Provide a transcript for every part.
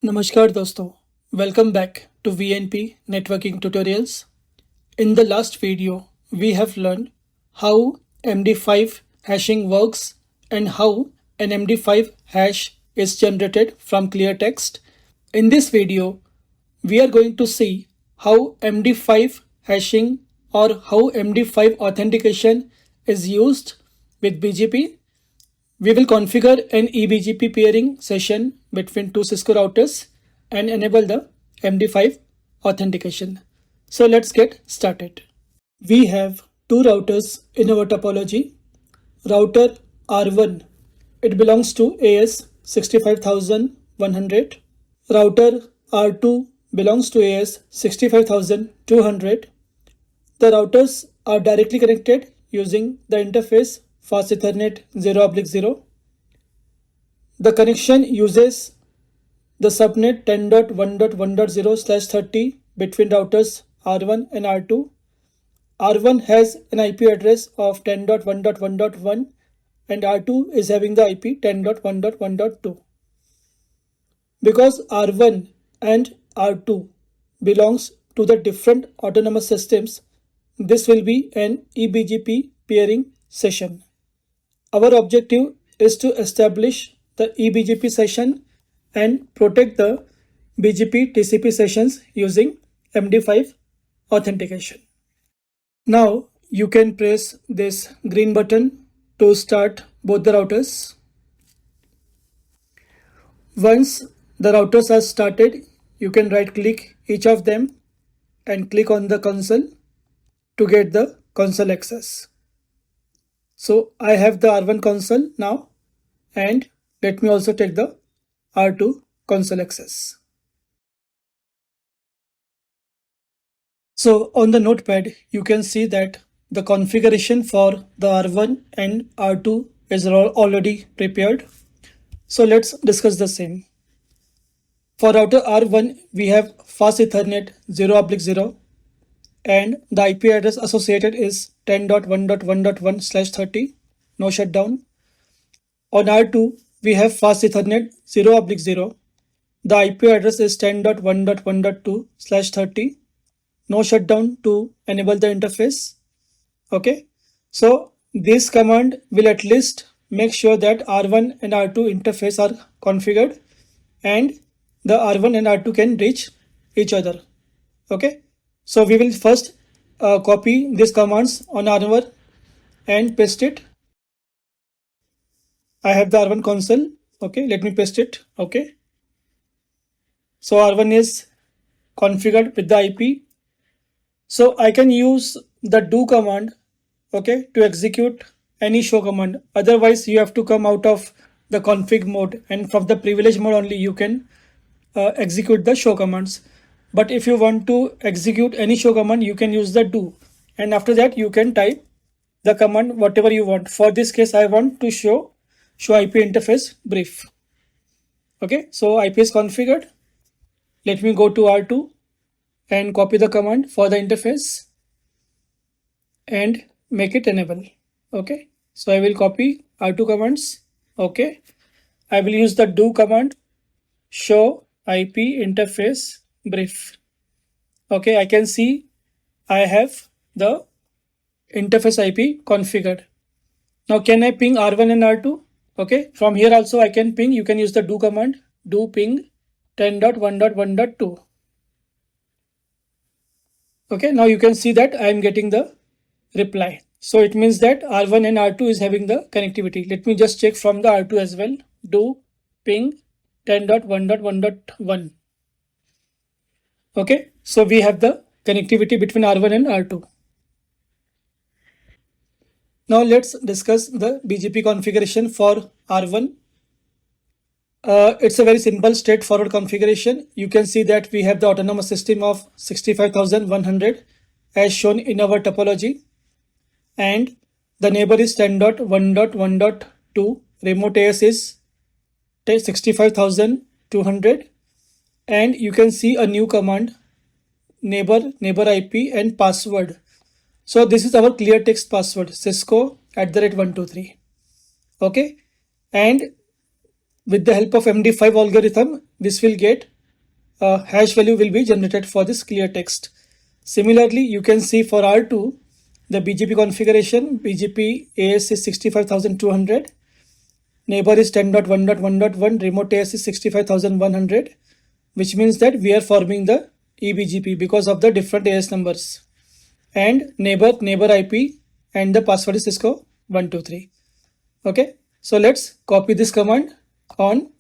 Namaskar दोस्तों, welcome back to VNP networking tutorials. In the last video, we have learned how MD5 hashing works and how an MD5 hash is generated from clear text. In this video, we are going to see how MD5 hashing or how MD5 authentication is used with BGP. We will configure an eBGP peering session between two Cisco routers and enable the MD5 authentication. So let's get started. We have two routers in our topology. Router R1, it belongs to AS 65100. Router R2 belongs to AS 65200. The routers are directly connected using the interface Fast Ethernet 0/0. The connection uses the subnet 10.1.1.0/30 between routers R1 and R2. R1 has an IP address of 10.1.1.1 and R2 is having the IP 10.1.1.2. Because R1 and R2 belongs to the different autonomous systems, this will be an eBGP peering session. Our objective is to establish the eBGP session and protect the BGP TCP sessions using MD5 authentication. Now you can press this green button to start both the routers. Once the routers are started, you can right click each of them and click on the console to get the console access. So I have the R1 console now, and let me also take the R2 console access. So on the notepad, you can see that the configuration for the R1 and R2 is already prepared. So let's discuss the same. For router R1, we have Fast Ethernet 0/0 and the IP address associated is 10.1.1.1/30, no shutdown. On R2, we have Fast Ethernet 0/0. The IP address is 10.1.1.2/30, no shutdown to enable the interface. Okay, so this command will at least make sure that R1 and R2 interface are configured and the R1 and R2 can reach each other. Okay. So we will first copy these commands on R1 and paste it. I have the R1 console. Okay, let me paste it. Okay. So R1 is configured with the IP. So I can use the do command, okay, to execute any show command. Otherwise, you have to come out of the config mode, and from the privilege mode only you can execute the show commands. But if you want to execute any show command, you can use the do, and after that you can type the command whatever you want. For this case, I want to show IP interface brief. Okay, so IP is configured. Let me go to R2 and copy the command for the interface and make it enable. Okay, so I will copy R2 commands. Okay, I will use the do command, show IP interface brief. Okay, I can see I have the interface IP configured. Now can I ping R1 and R2? Okay, from here also I can ping. You can use the do command, do ping 10.1.1.2. Okay, now you can see that I am getting the reply. So it means that R1 and R2 is having the connectivity. Let me just check from the R2 as well. Do ping 10.1.1.1. Okay, so we have the connectivity between R1 and R2. Now let's discuss the BGP configuration for R1. It's a very simple, straightforward configuration. You can see that we have the autonomous system of 65100 as shown in our topology, and the neighbor is 10.1.1.2. Remote AS is 65200, and you can see a new command, neighbor IP and password. So this is our clear text password, Cisco @123. Okay, and with the help of MD5 algorithm, this will get hash value will be generated for this clear text. Similarly, you can see for R2, the BGP configuration, BGP AS is 65,200, neighbor is 10.1.1.1, remote AS is 65,100, which means that we are forming the eBGP because of the different AS numbers, and neighbor IP, and the password is Cisco 123. Okay, so let's copy this command on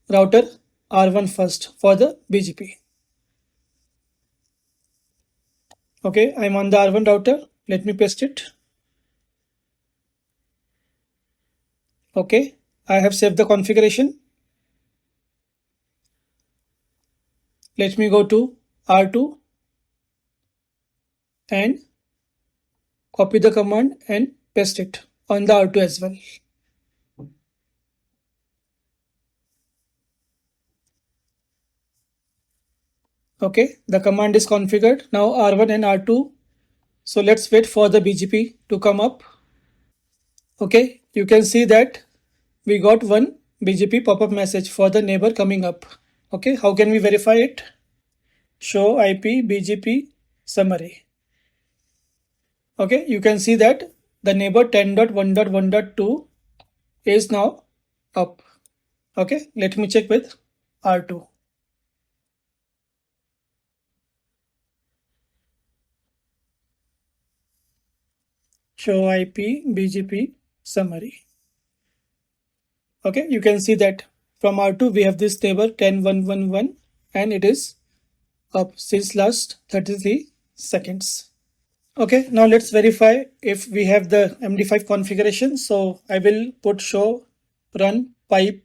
router R1 first for the BGP. Okay, I'm on the R1 router. Let me paste it. Okay, I have saved the configuration. Let me go to R2 and copy the command and paste it on the R2 as well. Okay, the command is configured. Now R1 and R2. So let's wait for the BGP to come up. Okay, you can see that we got one BGP pop-up message for the neighbor coming up. Okay, how can we verify it? Show IP BGP summary. Okay, you can see that the neighbor 10.1.1.2 is now up. Okay, let me check with R2. Show IP BGP summary. Okay, you can see that from R2 we have this neighbor 10.1.1.1 and it is up since last 33 seconds. Okay, now let's verify if we have the MD5 configuration. So I will put show run pipe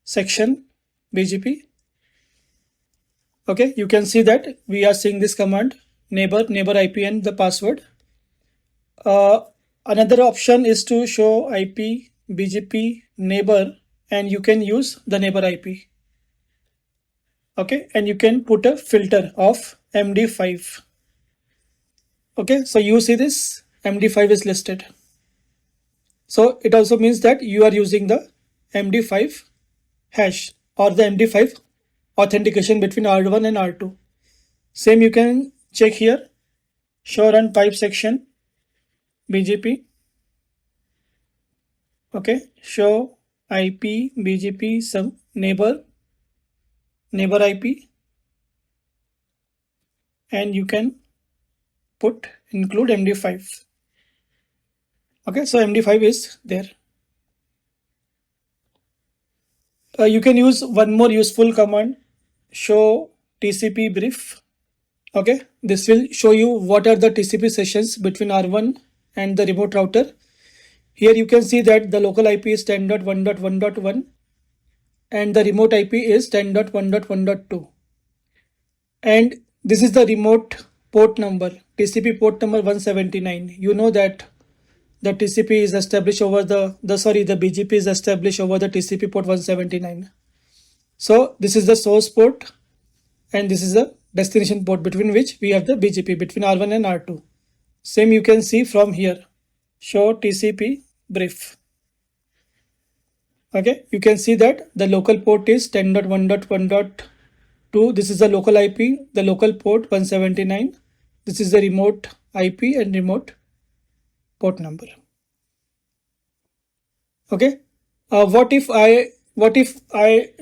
section BGP. Okay, you can see that we are seeing this command neighbor IP and the password. Another option is to show IP BGP neighbor, and you can use the neighbor IP. Okay, and you can put a filter of MD5. Okay, so you see this MD5 is listed. So it also means that you are using the MD5 hash or the MD5 authentication between R1 and R2. Same you can check here. Show run pipe section BGP. Okay, show IP BGP some neighbor IP, and you can put include MD5. Okay, so MD5 is there. You can use one more useful command, show TCP brief. Okay, this will show you what are the TCP sessions between R1 and the remote router. Here you can see that the local IP is 10.1.1.1 and the remote IP is 10.1.1.2. And this is the remote port number, TCP port number 179. You know that the TCP is established over the BGP is established over the TCP port 179. So this is the source port and this is the destination port between which we have the BGP between R1 and R2. Same you can see from here. Show TCP brief. Okay, you can see that the local port is 10.1.1.2. This is the local IP, the local port 179. This is the remote IP and remote port number. Okay, what if I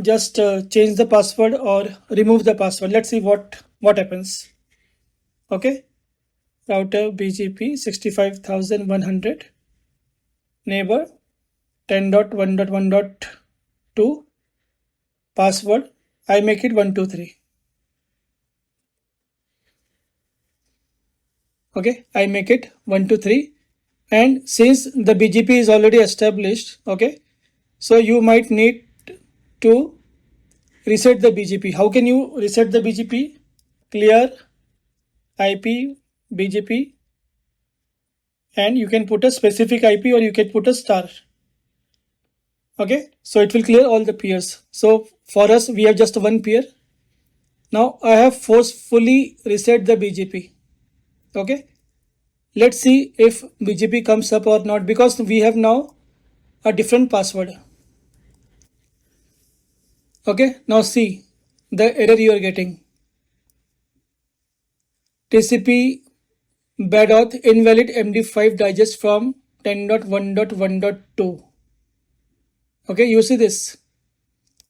just change the password or remove the password? Let's see what happens. Okay, router BGP 65,100, neighbor 10.1.1.2, password I make it 123. Okay, I make it 123, and since the BGP is already established, okay, so you might need to reset the BGP. How can you reset the BGP? Clear IP BGP, and you can put a specific IP or you can put a star. Okay, so it will clear all the peers. So for us, we have just one peer. Now I have forcefully reset the BGP. Okay, let's see if BGP comes up or not, because we have now a different password. Okay, now see, the error you are getting. TCP bad auth invalid MD5 digest from 10.1.1.2. Okay, you see this.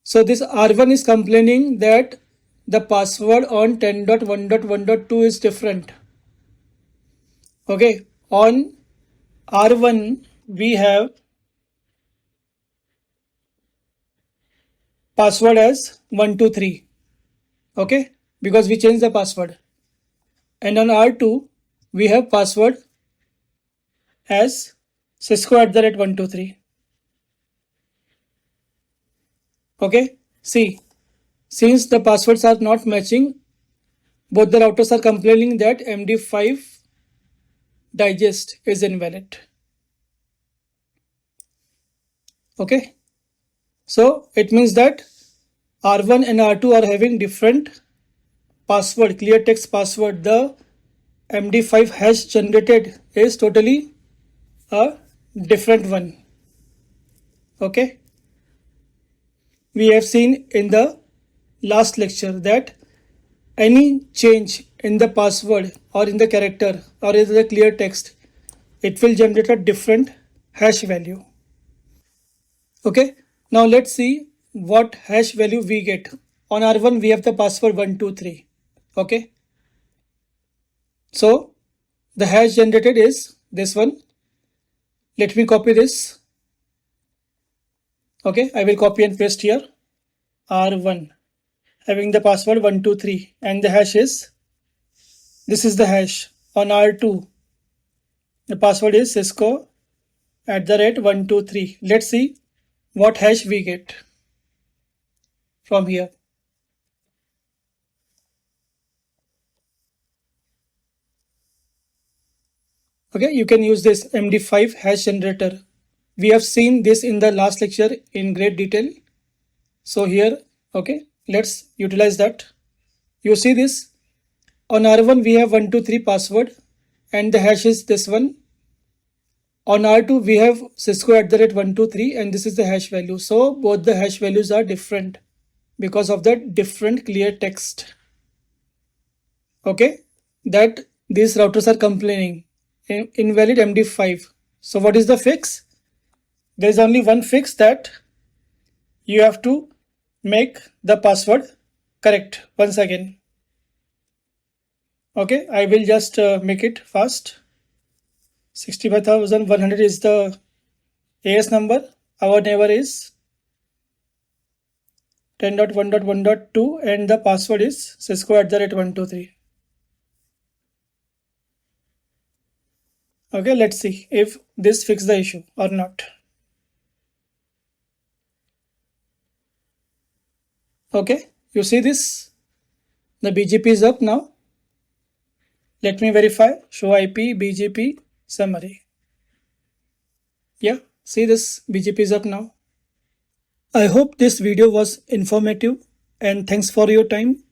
So this R1 is complaining that the password on 10.1.1.2 is different. Okay, on R1 we have password as 123. Okay, because we changed the password. And on R2 we have password as Cisco@123. Okay, see, since the passwords are not matching, both the routers are complaining that MD5 digest is invalid. Okay, so it means that R1 and R2 are having different password, clear text password. The MD5 hash generated is totally a different one. Okay, we have seen in the last lecture that any change in the password or in the character or in the clear text, it will generate a different hash value. Okay, now let's see what hash value we get. On R1 we have the password 123. Okay, so the hash generated is this one. Let me copy this. Okay, I will copy and paste here. R1 having the password 123 and the hash is, this is the hash. On R2 the password is Cisco@123. Let's see what hash we get from here. Okay, you can use this MD5 hash generator. We have seen this in the last lecture in great detail. So here, okay, let's utilize that. You see this, on R1 we have 123 password and the hash is this one. On R2 we have Cisco@123 and this is the hash value. So both the hash values are different because of the different clear text. Okay, that these routers are complaining invalid MD5. So what is the fix? There is only one fix, that you have to make the password correct once again. Okay, I will just make it fast. 65,100 is the AS number. Our neighbor is 10.1.1.2 and the password is Cisco@123. Okay, let's see if this fixes the issue or not. Okay, you see this, the BGP is up now. Let me verify, show IP BGP summary. Yeah, see this, BGP is up now. I hope this video was informative and thanks for your time.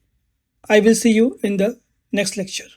I will see you in the next lecture.